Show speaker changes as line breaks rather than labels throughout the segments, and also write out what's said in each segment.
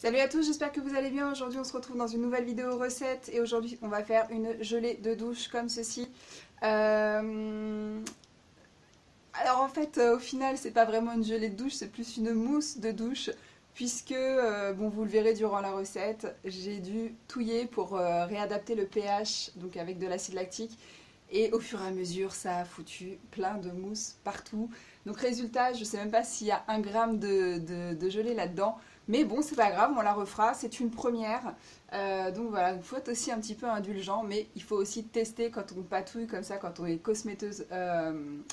Salut à tous, j'espère que vous allez bien. Aujourd'hui on se retrouve dans une nouvelle vidéo recette et aujourd'hui on va faire une gelée de douche comme ceci. Alors en fait au final c'est pas vraiment une gelée de douche, c'est plus une mousse de douche puisque, bon vous le verrez durant la recette, j'ai dû touiller pour réadapter le pH donc avec de l'acide lactique. Et au fur et à mesure, ça a foutu plein de mousse partout. Donc résultat, je ne sais même pas s'il y a 1 gramme de gelée là-dedans. Mais bon, c'est pas grave, on la refera. C'est une première. Donc voilà, il faut être aussi un petit peu indulgent. Mais il faut aussi tester quand on patouille comme ça, quand on est cosméteuse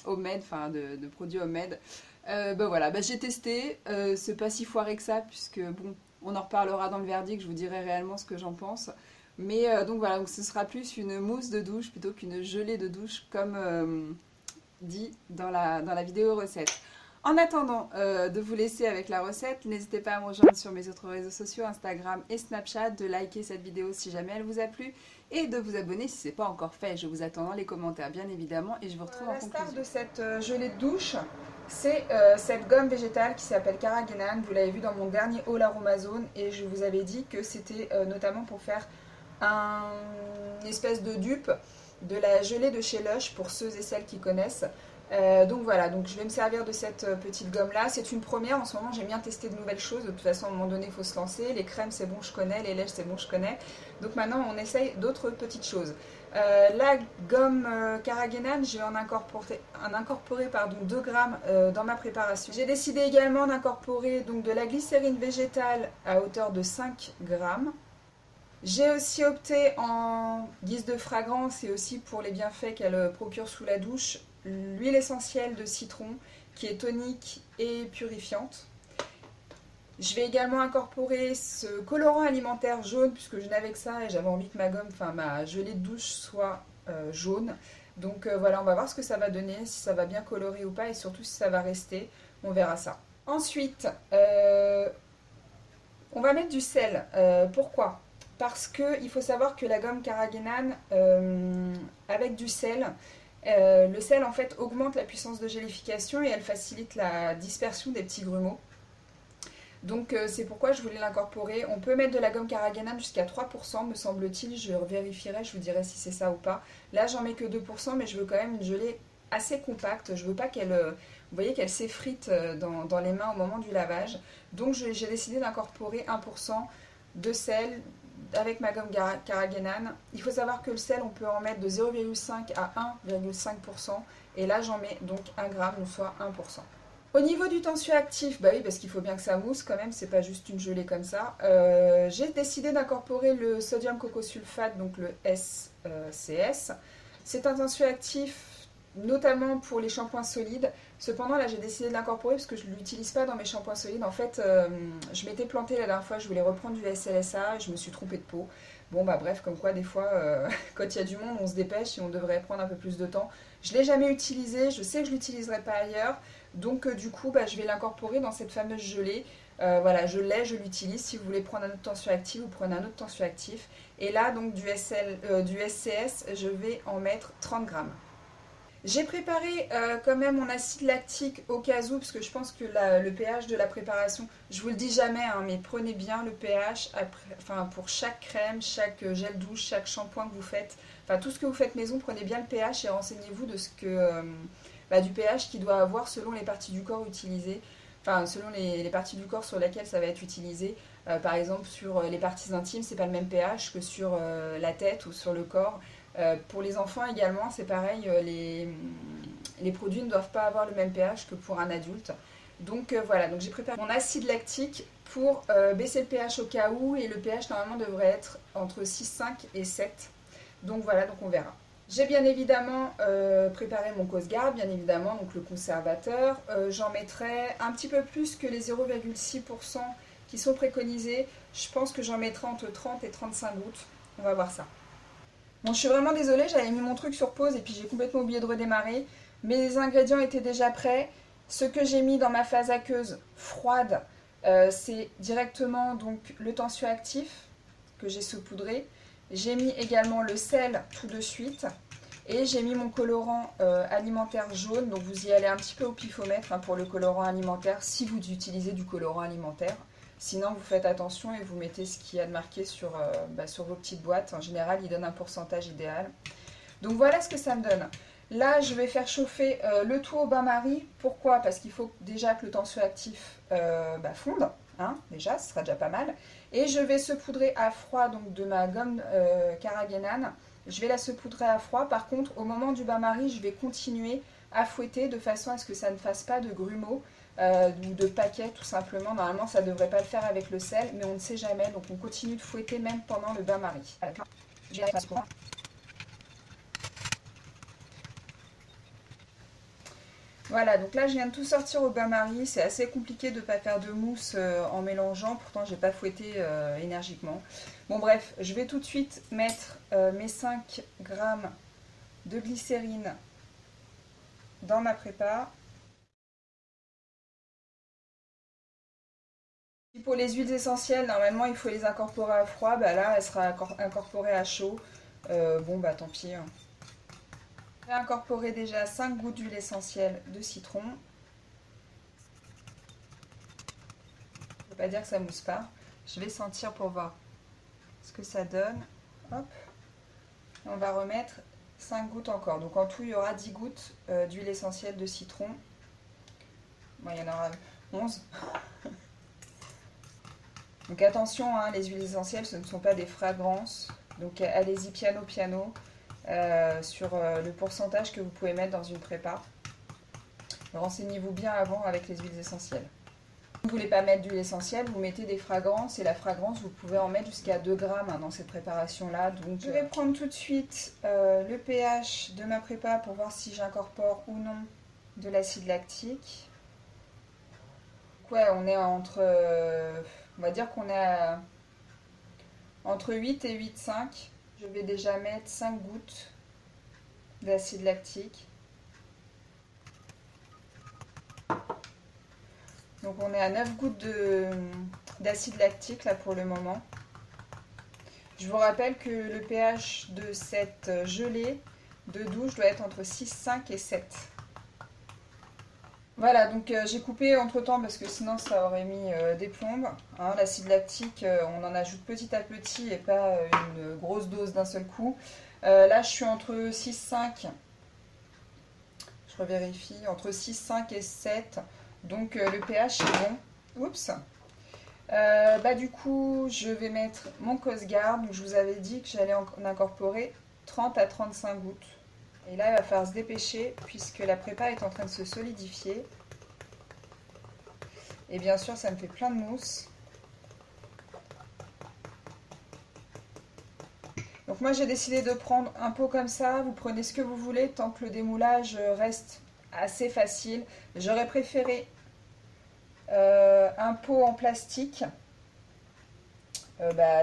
homemade, enfin de produits homemade. J'ai testé. C'est pas si foiré que ça, puisque bon, on en reparlera dans le verdict. Je vous dirai réellement ce que j'en pense. Mais donc ce sera plus une mousse de douche plutôt qu'une gelée de douche comme dit dans la vidéo recette. En attendant de vous laisser avec la recette, n'hésitez pas à me rejoindre sur mes autres réseaux sociaux, Instagram et Snapchat, de liker cette vidéo si jamais elle vous a plu et de vous abonner si ce n'est pas encore fait. Je vous attends dans les commentaires bien évidemment et je vous retrouve en conclusion. La star de cette gelée de douche, c'est cette gomme végétale qui s'appelle Carrageenan. Vous l'avez vu dans mon dernier haul Aromazone et je vous avais dit que c'était notamment pour faire une espèce de dupe de la gelée de chez Lush pour ceux et celles qui connaissent. Donc je vais me servir de cette petite gomme là. C'est une première, en ce moment j'aime bien tester de nouvelles choses. De toute façon à un moment donné il faut se lancer. Les crèmes c'est bon je connais, les lèches c'est bon je connais. Donc maintenant on essaye d'autres petites choses. La gomme Carrageenan, je vais en incorporer 2 grammes dans ma préparation. J'ai décidé également d'incorporer donc de la glycérine végétale à hauteur de 5 grammes. J'ai aussi opté en guise de fragrance et aussi pour les bienfaits qu'elle procure sous la douche, l'huile essentielle de citron qui est tonique et purifiante. Je vais également incorporer ce colorant alimentaire jaune puisque je n'avais que ça et j'avais envie que ma gelée de douche soit jaune. Donc voilà, on va voir ce que ça va donner, si ça va bien colorer ou pas et surtout si ça va rester, on verra ça. Ensuite, on va mettre du sel. Pourquoi ? Parce qu'il faut savoir que la gomme Carrageenan, avec du sel, le sel en fait augmente la puissance de gélification et elle facilite la dispersion des petits grumeaux. Donc c'est pourquoi je voulais l'incorporer. On peut mettre de la gomme Carrageenan jusqu'à 3% me semble-t-il, je vérifierai, je vous dirai si c'est ça ou pas. Là j'en mets que 2% mais je veux quand même une gelée assez compacte, je veux pas qu'elle, vous voyez, qu'elle s'effrite dans les mains au moment du lavage. Donc j'ai décidé d'incorporer 1% de sel avec ma gomme Carrageenan. Il faut savoir que le sel, on peut en mettre de 0,5 à 1,5%. Et là, j'en mets donc 1 gramme, ou soit 1%. Au niveau du tensioactif, bah oui, parce qu'il faut bien que ça mousse quand même, c'est pas juste une gelée comme ça. J'ai décidé d'incorporer le sodium cocosulfate, donc le SCS. C'est un tensioactif notamment pour les shampoings solides. Cependant, là, j'ai décidé de l'incorporer parce que je ne l'utilise pas dans mes shampoings solides. En fait, je m'étais plantée la dernière fois, je voulais reprendre du SLSA et je me suis trompée de pot. Bon, bah bref, comme quoi, des fois, quand il y a du monde, on se dépêche et on devrait prendre un peu plus de temps. Je ne l'ai jamais utilisé, je sais que je ne l'utiliserai pas ailleurs. Donc, du coup, je vais l'incorporer dans cette fameuse gelée. Voilà, je l'utilise. Si vous voulez prendre un autre tensioactif, vous prenez un autre tensioactif. Et là, donc, du SCS, je vais en mettre 30 grammes. J'ai préparé quand même mon acide lactique au cas où, parce que je pense que le pH de la préparation, je vous le dis jamais, hein, mais prenez bien le pH pour chaque crème, chaque gel douche, chaque shampoing que vous faites, enfin tout ce que vous faites maison, prenez bien le pH et renseignez-vous de ce que, du pH qu'il doit avoir selon les parties du corps utilisées, enfin selon les parties du corps sur lesquelles ça va être utilisé. Par exemple sur les parties intimes, c'est pas le même pH que sur la tête ou sur le corps. Pour les enfants également, c'est pareil, les produits ne doivent pas avoir le même pH que pour un adulte. Donc voilà, donc j'ai préparé mon acide lactique pour baisser le pH au cas où, et le pH normalement devrait être entre 6,5 et 7. Donc voilà, donc on verra. J'ai bien évidemment préparé mon Cosguard, bien évidemment, donc le conservateur. J'en mettrai un petit peu plus que les 0,6% qui sont préconisés. Je pense que j'en mettrai entre 30 et 35 gouttes. On va voir ça. Bon, je suis vraiment désolée, j'avais mis mon truc sur pause et puis j'ai complètement oublié de redémarrer. Mes ingrédients étaient déjà prêts. Ce que j'ai mis dans ma phase aqueuse froide, c'est directement donc le tensioactif que j'ai saupoudré. J'ai mis également le sel tout de suite. Et j'ai mis mon colorant alimentaire jaune. Donc vous y allez un petit peu au pifomètre pour le colorant alimentaire si vous utilisez du colorant alimentaire. Sinon, vous faites attention et vous mettez ce qu'il y a de marqué sur, sur vos petites boîtes. En général, il donne un pourcentage idéal. Donc voilà ce que ça me donne. Là, je vais faire chauffer le tout au bain-marie. Pourquoi? Parce qu'il faut déjà que le tensioactif fonde. Hein, déjà, ce sera déjà pas mal. Et je vais saupoudrer à froid donc, de ma gomme Carrageenan. Je vais la saupoudrer à froid. Par contre, au moment du bain-marie, je vais continuer à fouetter de façon à ce que ça ne fasse pas de grumeaux ou de paquets tout simplement. Normalement, ça ne devrait pas le faire avec le sel, mais on ne sait jamais. Donc, on continue de fouetter même pendant le bain-marie. Voilà, donc là je viens de tout sortir au bain-marie, c'est assez compliqué de ne pas faire de mousse en mélangeant, pourtant j'ai pas fouetté énergiquement. Bon bref, je vais tout de suite mettre mes 5 grammes de glycérine dans ma prépa. Pour les huiles essentielles, normalement il faut les incorporer à froid, là elle sera incorporée à chaud, tant pis. Hein. Je vais incorporer déjà 5 gouttes d'huile essentielle de citron. Ça ne veut pas dire que ça mousse pas. Je vais sentir pour voir ce que ça donne. Hop. On va remettre 5 gouttes encore. Donc en tout, il y aura 10 gouttes d'huile essentielle de citron. Bon, il y en aura 11. Donc attention, hein, les huiles essentielles, ce ne sont pas des fragrances. Donc allez-y piano piano. Sur le pourcentage que vous pouvez mettre dans une prépa. Renseignez-vous bien avant avec les huiles essentielles. Si vous ne voulez pas mettre d'huile essentielle, vous mettez des fragrances et la fragrance, vous pouvez en mettre jusqu'à 2 grammes dans cette préparation-là. Donc, je vais prendre tout de suite le pH de ma prépa pour voir si j'incorpore ou non de l'acide lactique. Ouais, on est entre... on va dire qu'on est entre 8 et 8,5. Je vais déjà mettre 5 gouttes d'acide lactique. Donc on est à 9 gouttes d'acide lactique là pour le moment. Je vous rappelle que le pH de cette gelée de douche doit être entre 6, 5 et 7. Voilà, donc j'ai coupé entre temps parce que sinon ça aurait mis des plombes. Hein, l'acide lactique, on en ajoute petit à petit et pas une grosse dose d'un seul coup. Là, je suis entre 6, 5. Je revérifie. Entre 6, 5 et 7. Donc le pH est bon. Oups. Du coup, je vais mettre mon Coast Guard. Donc, je vous avais dit que j'allais en incorporer 30 à 35 gouttes. Et là, il va falloir se dépêcher puisque la prépa est en train de se solidifier. Et bien sûr, ça me fait plein de mousse. Donc moi, j'ai décidé de prendre un pot comme ça. Vous prenez ce que vous voulez tant que le démoulage reste assez facile. J'aurais préféré un pot en plastique,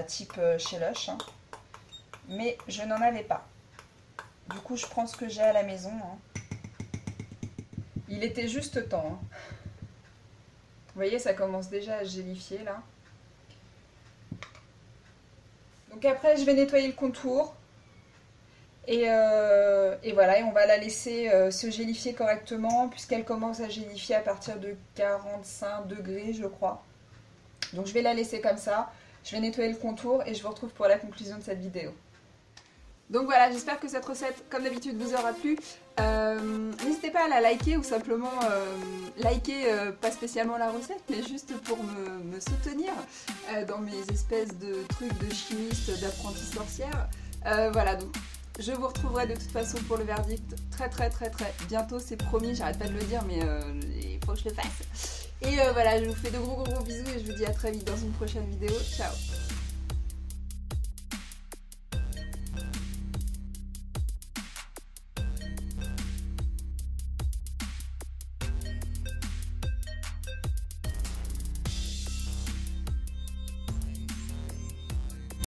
type chez Lush. Hein. Mais je n'en avais pas. Du coup, je prends ce que j'ai à la maison. Hein. Il était juste temps. Hein. Vous voyez, ça commence déjà à gélifier là. Donc après, je vais nettoyer le contour. Et voilà, et on va la laisser se gélifier correctement puisqu'elle commence à gélifier à partir de 45 degrés, je crois. Donc je vais la laisser comme ça. Je vais nettoyer le contour et je vous retrouve pour la conclusion de cette vidéo. Donc voilà, j'espère que cette recette, comme d'habitude, vous aura plu. N'hésitez pas à la liker ou simplement liker, pas spécialement la recette, mais juste pour me soutenir dans mes espèces de trucs de chimiste, d'apprentie sorcière. Voilà, donc je vous retrouverai de toute façon pour le verdict très bientôt, c'est promis, j'arrête pas de le dire, mais il faut que je le fasse. Et voilà, je vous fais de gros bisous et je vous dis à très vite dans une prochaine vidéo. Ciao!